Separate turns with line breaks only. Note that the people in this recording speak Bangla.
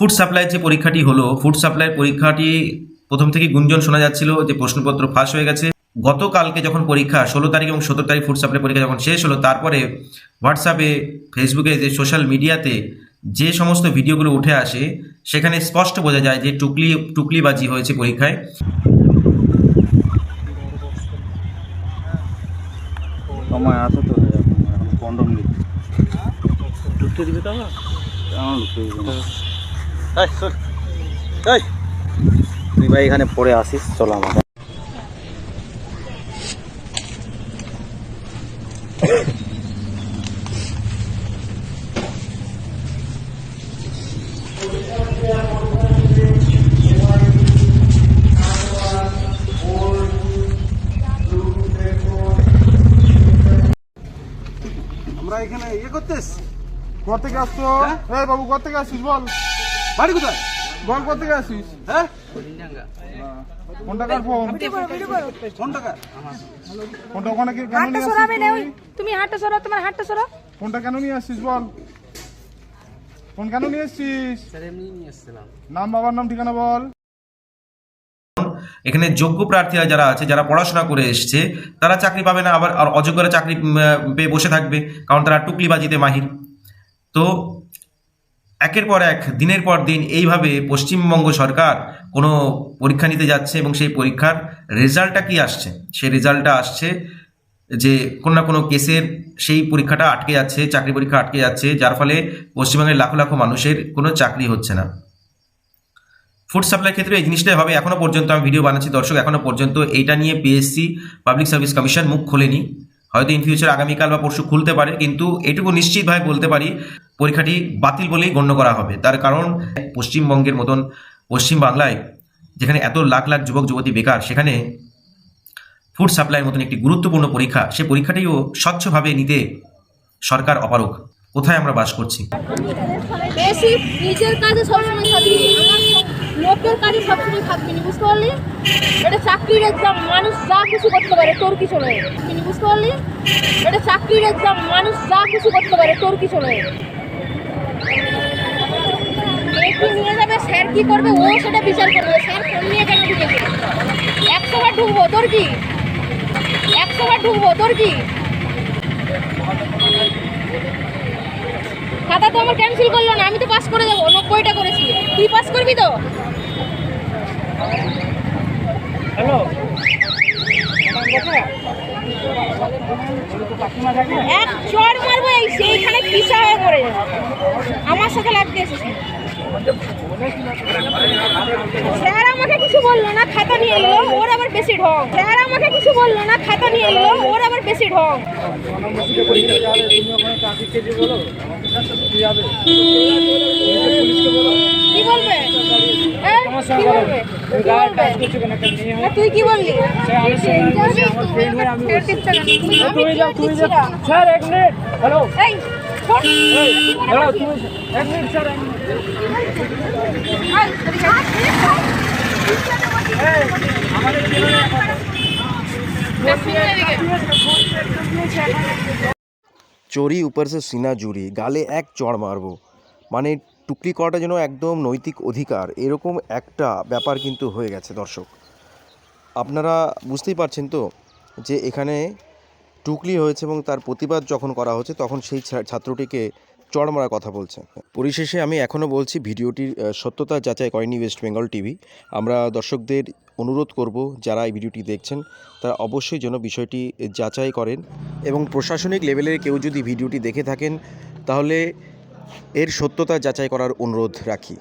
ফুড সাপ্লাই যে পরীক্ষাটি হলো, ফুড সাপ্লাই পরীক্ষাটি প্রথম থেকে গুঞ্জন শোনা যাচ্ছিল যে প্রশ্নপত্র ফাঁস হয়ে গেছে। গতকালকে যখন পরীক্ষা 16 তারিখ এবং 17 তারিখ ফুড সাপ্লাই পরীক্ষা যখন শেষ হলো, তারপরে হোয়াটসঅ্যাপে, ফেসবুকে, যে সোশ্যাল মিডিয়াতে যে সমস্ত ভিডিওগুলো উঠে আসে, সেখানে স্পষ্ট বোঝা যায় যে টুকলিবাজি হয়েছে পরীক্ষায়।
সময় আছে তো, এখন কন্ডম ঢুকতে দিবে তো আমার ঢুকতে দিবে না। তুই ভাই এখানে পড়ে আসিস, চলো আমার
আমরা এখানে করতেছ। ঘর থেকে আসছো? হ্যাঁ বাবু, ঘর থেকে আসিস? বল বাড়ি কোথায়, বল কোথা থেকে আসিস? হ্যাঁ, কোন টাকার ফোন? কোন টাকা ফোনটা ওখানে কেন নিয়ে আসিস?
তুমি হাতটা সরাও, তোমার হাতটা সরাও।
ফোনটা কেন নিয়ে আসিস বল? ফোন কেন নিয়ে আসছিস? নাম, বাবার নাম, ঠিকানা বল।
এখানে যোগ্য প্রার্থীরা যারা আছে, যারা পড়াশোনা করে এসছে, তারা চাকরি পাবে না, আবার আর অযোগ্যরা চাকরি পেয়ে বসে থাকবে, কারণ তারা টুকলিবাজিতে মাহির। তো একের পর এক, দিনের পর দিন এইভাবে পশ্চিমবঙ্গ সরকার কোনো পরীক্ষা নিতে যাচ্ছে এবং সেই পরীক্ষার রেজাল্টটা কি আসছে? সেই রেজাল্টটা আসছে যে কোনো না কোনো কেসের সেই পরীক্ষাটা আটকে যাচ্ছে, চাকরি পরীক্ষা আটকে যাচ্ছে, যার ফলে পশ্চিমবঙ্গের লাখো লাখো মানুষের কোনো চাকরি হচ্ছে না। ফুড সাপ্লাই ক্ষেত্রে এই জিনিসটাই হবে। এখনো পর্যন্ত আমি ভিডিও বানাচ্ছি দর্শক, এখনো পর্যন্ত এইটা নিয়ে পিএসসি, পাবলিক সার্ভিস কমিশন মুখ খোলেনি। হয়তো ইন ফিউচার আগামীকাল বা পরশু খুলতে পারে, কিন্তু এটুকু নিশ্চিতভাবে বলতে পারি পরীক্ষাটি বাতিল বলেই গণ্য করা হবে। তার কারণ পশ্চিমবঙ্গের মতন পশ্চিমবাংলায়, যেখানে এত লাখ লাখ যুবক যুবতী বেকার, সেখানে ফুড সাপ্লাইয়ের মতন একটি গুরুত্বপূর্ণ পরীক্ষা, সে পরীক্ষাটিও স্বচ্ছভাবে নিতে সরকার অপারগ। কোথায় আমরা বাস করছি?
বেশি নিজের কাজে সবসময় থাকবি, আমার লোকের কাজে সবসময় থাকবি না, বুঝতে পারলি? এটা চাকরির এক্সাম, মানুষ যা কিছু করতে পারে, তোর কিছু নয়, বুঝতে পারলি? এটা চাকরির এক্সাম, মানুষ যা কিছু করতে পারে, তোর কিছু নয়। কি নিয়ে যাবে, স্যার কি করবে, ও সেটা বিচার করবে। স্যার ফোন নিয়ে কেন ঢুকেছে? 100 বার ঢুকবো, তোর কি? 100 বার ঢুকবো, তোর কি? খাতা তো আমার ক্যান্সেল করলো না, আমি তো পাস করে যাবো, 90টা করেছি। তুই পাস করবি তো?
হ্যালো,
এক চড় মারবো, সেইখানে পিসা হয়ে পড়ে যাবে। আমার সাথে লাগতে এসেছি। স্যার আমাকে কিছু বললো না, খাতা নিয়ে এলো, ওর আবার বেশি ঢং। স্যার আমাকে কিছু বললো না, খাতা নিয়ে এলো, ওর আবার বেশি ঢং। কি বলবে? তুই কি বললি?
স্যার এক মিনিট। হ্যালো,
চোরি ऊपर से सीना জুড়ি, গালে এক চড় মারবো, মানে টুকলি করাটা যেন একদম নৈতিক অধিকার, এরকম একটা ব্যাপার কিন্তু হয়ে গেছে দর্শক। আপনারা বুঝতেই পারছেন তো যে এখানে টুকলি হয়েছে এবং তার প্রতিবাদ যখন করা হচ্ছে তখন সেই ছাত্রটিকে চড় মারার কথা বলছে। পরিশেষে আমি এখনও বলছি, ভিডিওটির সত্যতা যাচাই করেনি ওয়েস্ট বেঙ্গল টিভি। আমরা দর্শকদের অনুরোধ করব, যারা এই ভিডিওটি দেখছেন তারা অবশ্যই যেন বিষয়টি যাচাই করেন, এবং প্রশাসনিক লেভেলের কেউ যদি ভিডিওটি দেখে থাকেন তাহলে এর সত্যতা যাচাই করার অনুরোধ রাখি।